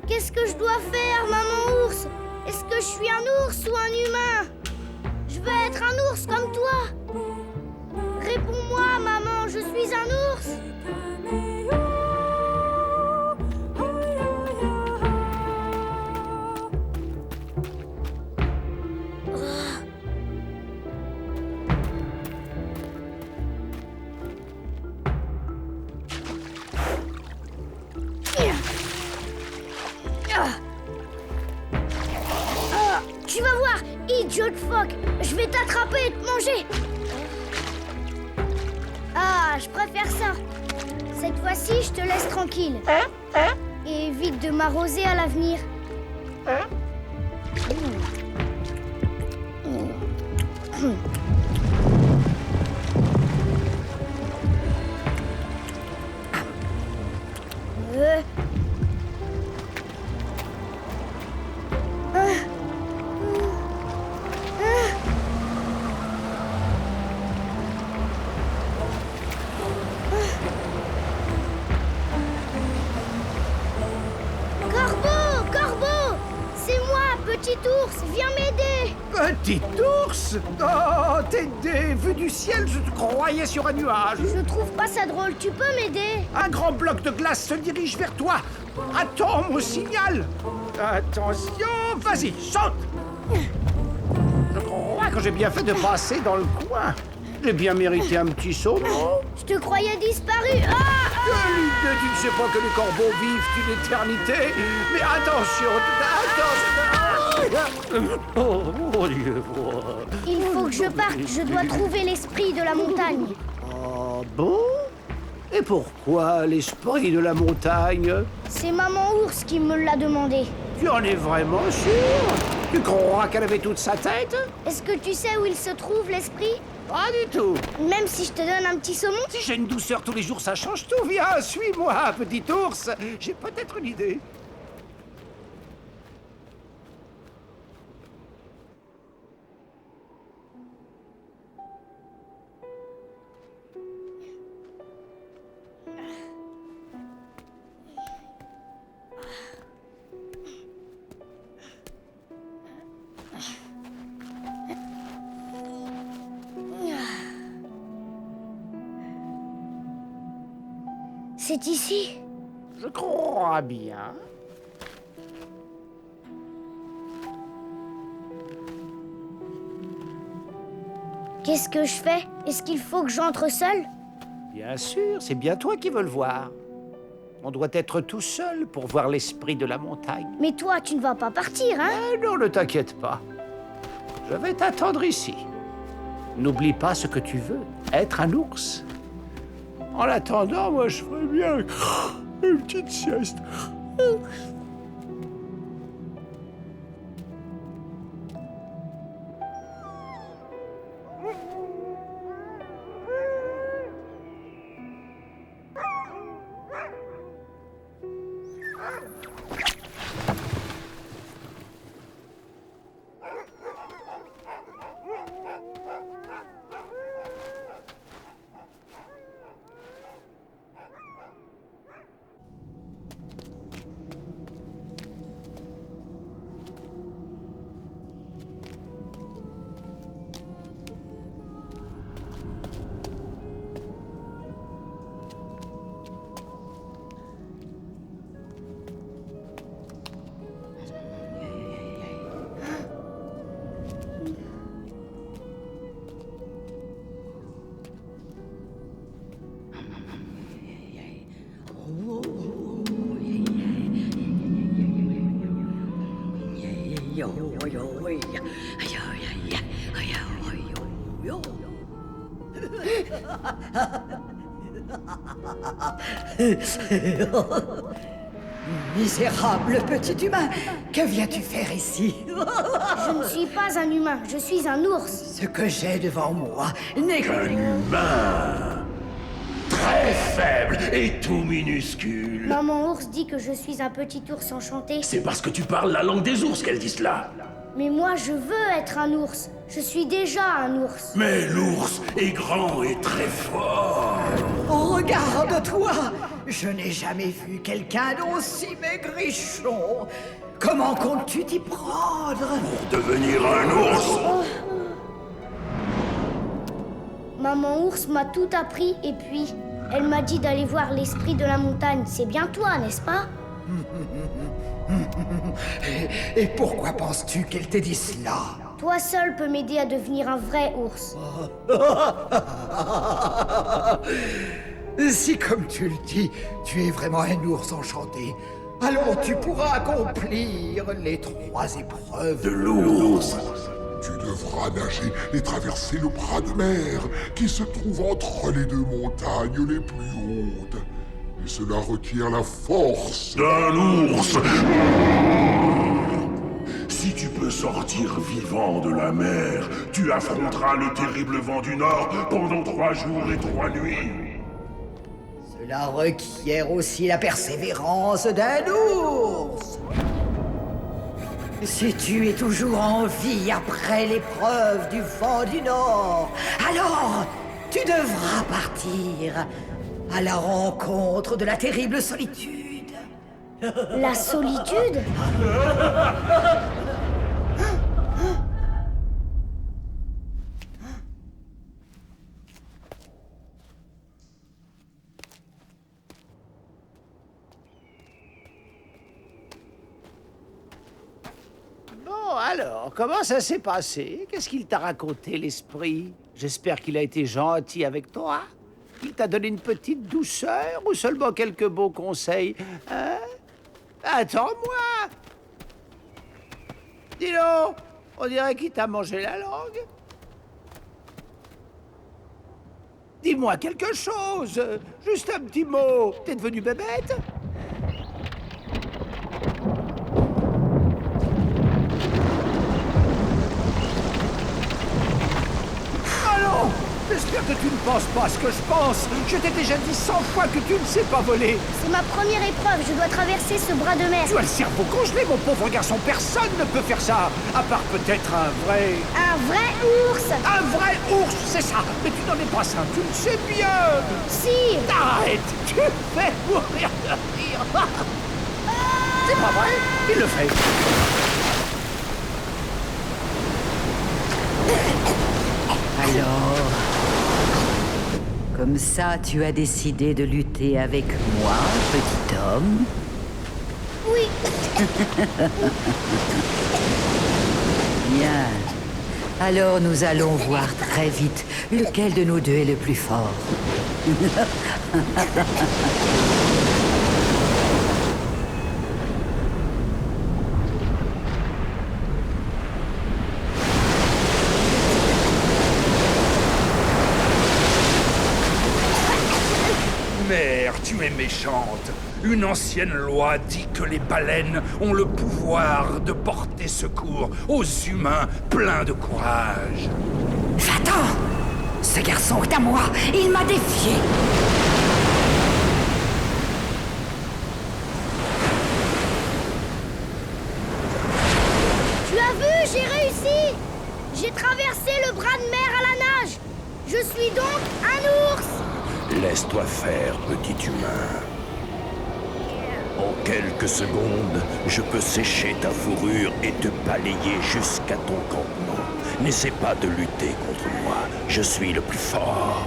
Qu'est-ce que je dois faire, maman ours? Est-ce que je suis un ours ou un humain? Je veux être un ours comme toi. Réponds-moi, maman, je suis un ours. phoque. Je vais t'attraper et te manger. Ah, je préfère ça. Cette fois-ci, je te laisse tranquille. Et évite de m'arroser à l'avenir. Corbeau, c'est moi, petit ours, viens m'aider. Petit ours? Oh, t'aider, vu du ciel, je te croyais sur un nuage. Je trouve pas ça drôle, tu peux m'aider? Un grand bloc de glace se dirige vers toi. Attends mon signal. Attention, vas-y, saute. Je crois que j'ai bien fait de passer dans le coin. J'ai bien mérité un petit saut, non? Je te croyais disparu. L'idée, tu ne sais pas que les corbeaux vivent une éternité. Mais attention. Oh mon Dieu. Il faut que je parte, je dois trouver l'esprit de la montagne. Oh bon? Et pourquoi l'esprit de la montagne? C'est maman ours qui me l'a demandé. Tu en es vraiment sûr? Tu crois qu'elle avait toute sa tête? Est-ce que tu sais où il se trouve, l'esprit? Pas du tout. Même si je te donne un petit saumon? Si j'ai une douceur tous les jours, ça change tout. Viens, suis-moi, petit ours. J'ai peut-être une idée. C'est ici. Je crois bien. Qu'est-ce que je fais? Est-ce qu'il faut que j'entre seul? Bien sûr, c'est bien toi qui veux le voir. On doit être tout seul pour voir l'esprit de la montagne. Mais toi, tu ne vas pas partir, hein? Non, ne t'inquiète pas. Je vais t'attendre ici. N'oublie pas ce que tu veux, être un ours. En attendant, moi, je ferais bien une petite sieste. Misérable petit humain, que viens-tu faire ici? Je ne suis pas un humain, je suis un ours. Ce que j'ai devant moi n'est Un humain très faible et tout minuscule. Maman ours dit que je suis un petit ours enchanté. C'est parce que tu parles la langue des ours qu'elle dit cela. Mais moi, je veux être un ours. Je suis déjà un ours. Mais l'ours est grand et très fort. Oh, regarde-toi! Je n'ai jamais vu quelqu'un d'aussi maigrichon. Comment comptes-tu t'y prendre? Pour devenir un ours. Maman ours m'a tout appris et puis elle m'a dit d'aller voir l'esprit de la montagne. C'est bien toi, n'est-ce pas? Et pourquoi penses-tu qu'elle t'ait dit cela? Toi seul peux m'aider à devenir un vrai ours. Si, comme tu le dis, tu es vraiment un ours enchanté, alors tu pourras accomplir les 3 épreuves De l'ours. Tu devras nager et traverser le bras de mer qui se trouve entre les deux montagnes les plus hautes. Et cela requiert la force d'un ours. Si tu peux sortir vivant de la mer, tu affronteras le terrible vent du Nord pendant 3 jours et 3 nuits. Cela requiert aussi la persévérance d'un ours. Si tu es toujours en vie après l'épreuve du vent du Nord, alors tu devras partir à la rencontre de la terrible solitude. La solitude? Bon, alors, comment ça s'est passé? Qu'est-ce qu'il t'a raconté, l'esprit? J'espère qu'il a été gentil avec toi. Il t'a donné une petite douceur ou seulement quelques beaux conseils? Hein? Attends-moi! Dis donc, on dirait qu'il t'a mangé la langue. Dis-moi quelque chose, juste un petit mot. T'es devenu bébête? Allons! J'espère que tu ne penses pas ce que je pense. Je t'ai déjà dit 100 fois que tu ne sais pas voler. C'est ma première épreuve, je dois traverser ce bras de mer. Tu as le cerveau congelé, mon pauvre garçon. Personne ne peut faire ça. À part peut-être un vrai... Un vrai ours? Un vrai ours, c'est ça. Mais tu n'en es pas ça, tu le sais bien. Si! Arrête! Tu fais mourir de rire. C'est pas vrai? Il le fait. Alors, comme ça, tu as décidé de lutter avec moi, petit homme? Oui. Bien. Alors nous allons voir très vite lequel de nous deux est le plus fort. Mère, tu es méchante. Une ancienne loi dit que les baleines ont le pouvoir de porter secours aux humains pleins de courage. Va-t'en! Ce garçon est à moi! Il m'a défié! Tu as vu, j'ai réussi! J'ai traversé le bras de mer à la nage. Je suis donc un ours! Laisse-toi faire, petit humain. En quelques secondes, je peux sécher ta fourrure et te balayer jusqu'à ton campement. N'essaie pas de lutter contre moi. Je suis le plus fort.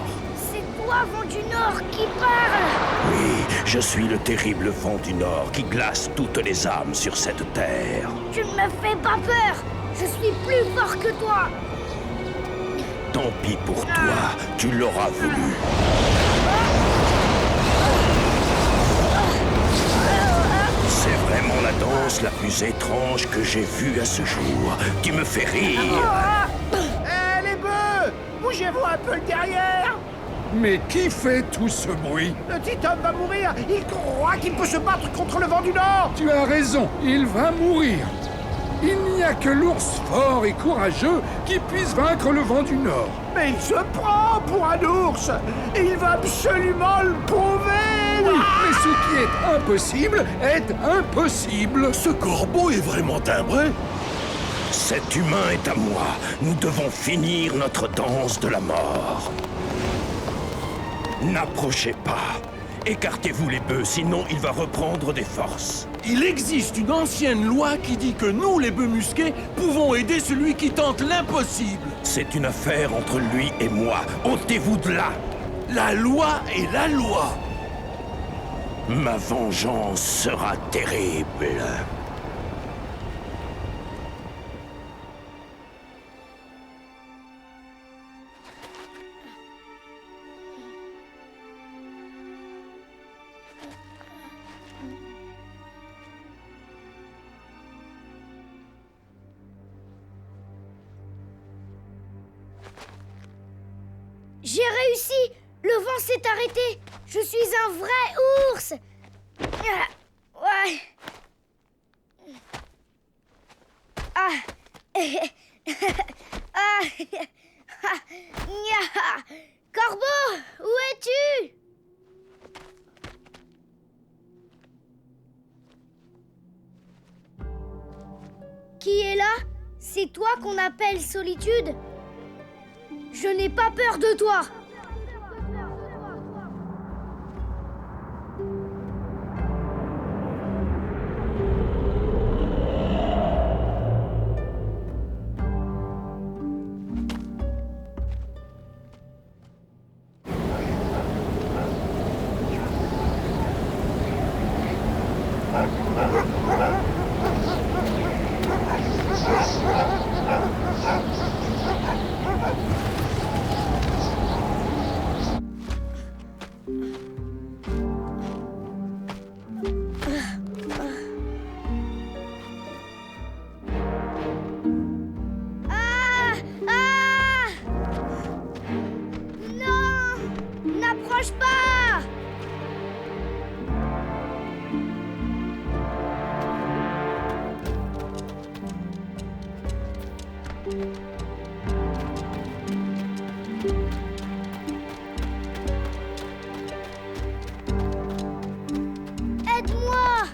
C'est toi, vent du Nord, qui parle! Oui, je suis le terrible vent du Nord qui glace toutes les âmes sur cette terre. Tu ne me fais pas peur! Je suis plus fort que toi! Tant pis pour toi, tu l'auras voulu. C'est vraiment la danse la plus étrange que j'ai vue à ce jour. Tu me fais rire. Hé, les bœufs! Bougez-vous un peu le derrière! Mais qui fait tout ce bruit? Le petit homme va mourir! Il croit qu'il peut se battre contre le vent du Nord! Tu as raison, il va mourir. Il n'y a que l'ours fort et courageux qui puisse vaincre le vent du Nord. Mais il se prend pour un ours! Et il va absolument le prouver! Oui, mais ce qui est impossible est impossible. Ce corbeau est vraiment timbré. Cet humain est à moi. Nous devons finir notre danse de la mort. N'approchez pas. Écartez-vous les bœufs, sinon il va reprendre des forces. Il existe une ancienne loi qui dit que nous, les bœufs musqués, pouvons aider celui qui tente l'impossible. C'est une affaire entre lui et moi. Ôtez-vous de là. La loi est la loi. Ma vengeance sera terrible. J'ai réussi! Le vent s'est arrêté! Je suis un vrai ours! Ouais. Ah. Ah. Corbeau, où es-tu? Qui est là? C'est toi qu'on appelle Solitude? Je n'ai pas peur de toi. N'approche pas! Aide-moi!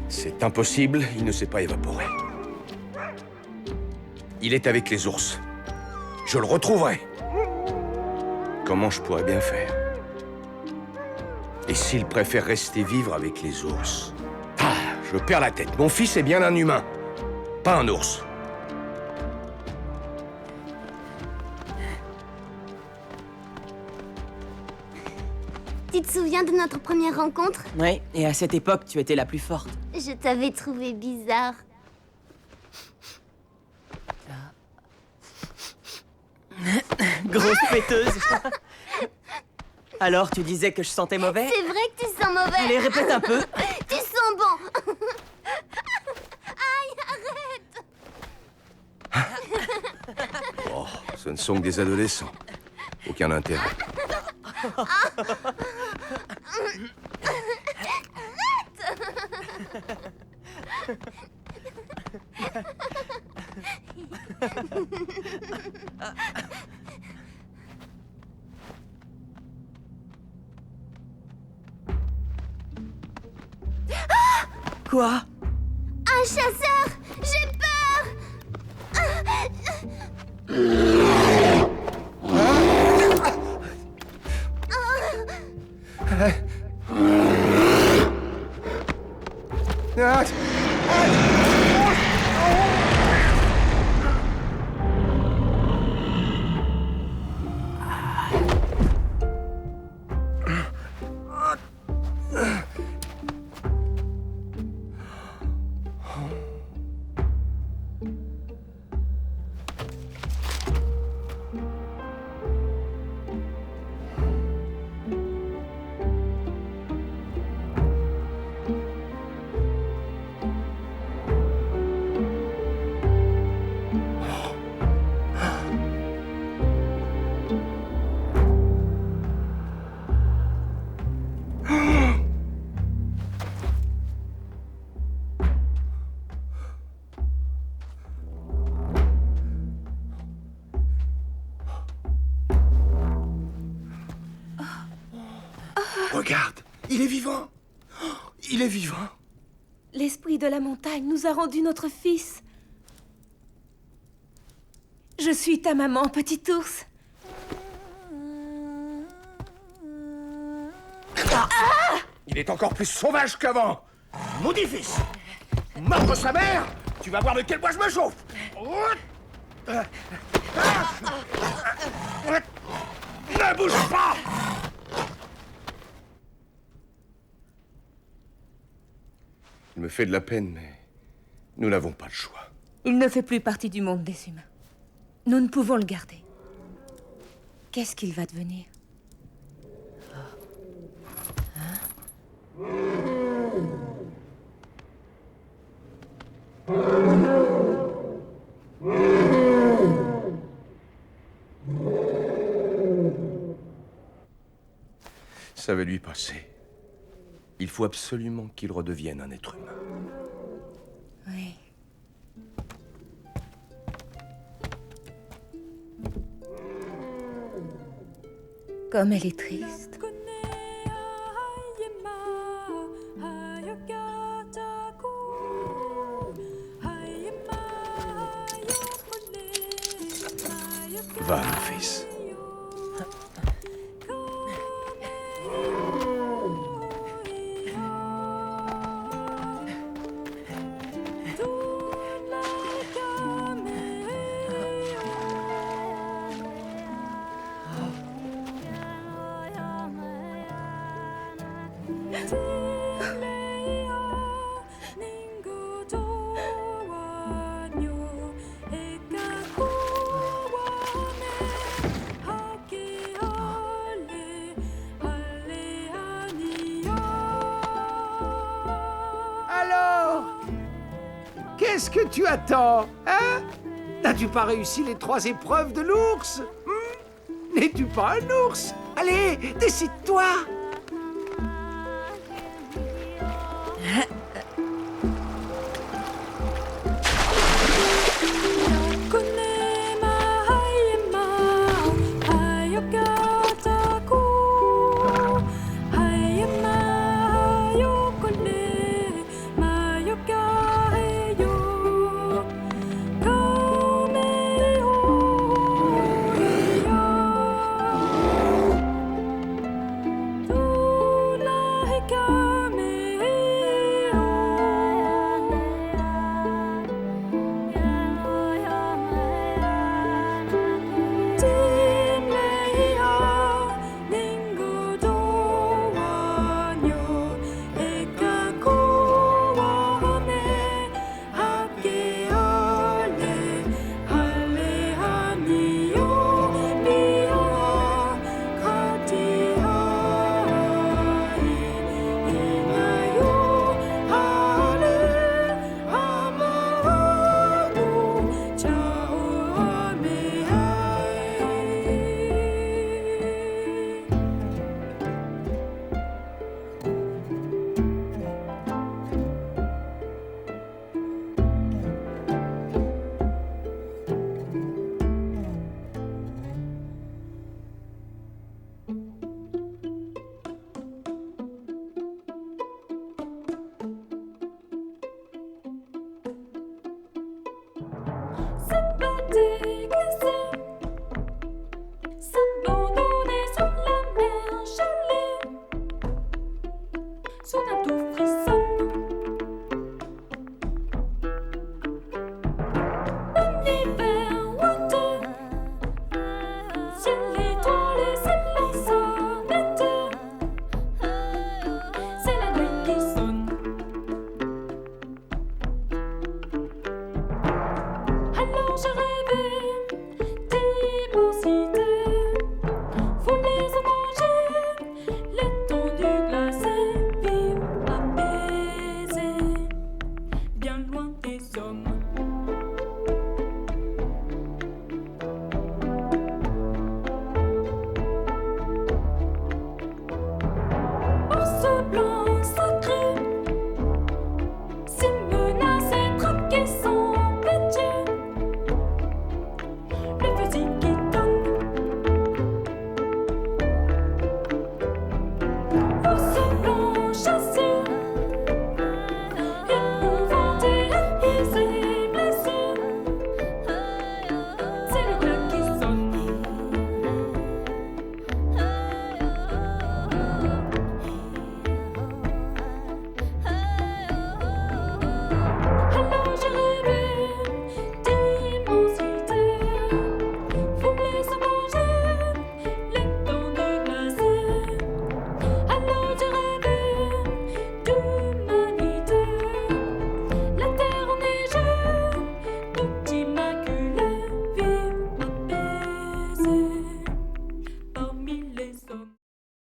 C'est impossible, il ne s'est pas évaporé. Il est avec les ours. Je le retrouverai. Comment je pourrais bien faire? Et s'il préfère rester vivre avec les ours? Ah, je perds la tête. Mon fils est bien un humain, pas un ours. Tu te souviens de notre première rencontre? Ouais, et à cette époque, tu étais la plus forte. Je t'avais trouvé bizarre. Grosse péteuse. Alors, tu disais que je sentais mauvais? C'est vrai que tu sens mauvais. Allez, répète un peu. Tu sens bon. Aïe, arrête. Oh, ce ne sont que des adolescents. Aucun intérêt. Quoi? Un chasseur. J'ai Regarde, il est vivant. Oh, il est vivant. L'esprit de la montagne nous a rendu notre fils. Je suis ta maman, petit ours. Il est encore plus sauvage qu'avant. Maudit fils. Mordre sa mère. Tu vas voir de quel bois je me chauffe. Ne bouge pas. Il me fait de la peine, mais nous n'avons pas le choix. Il ne fait plus partie du monde des humains. Nous ne pouvons le garder. Qu'est-ce qu'il va devenir? Ça va lui passer. Il faut absolument qu'il redevienne un être humain. Oui. Comme elle est triste. Va, mon fils. Qu'est-ce que tu attends, hein? N'as-tu pas réussi les 3 épreuves de l'ours? N'es-tu pas un ours? Allez, décide-toi!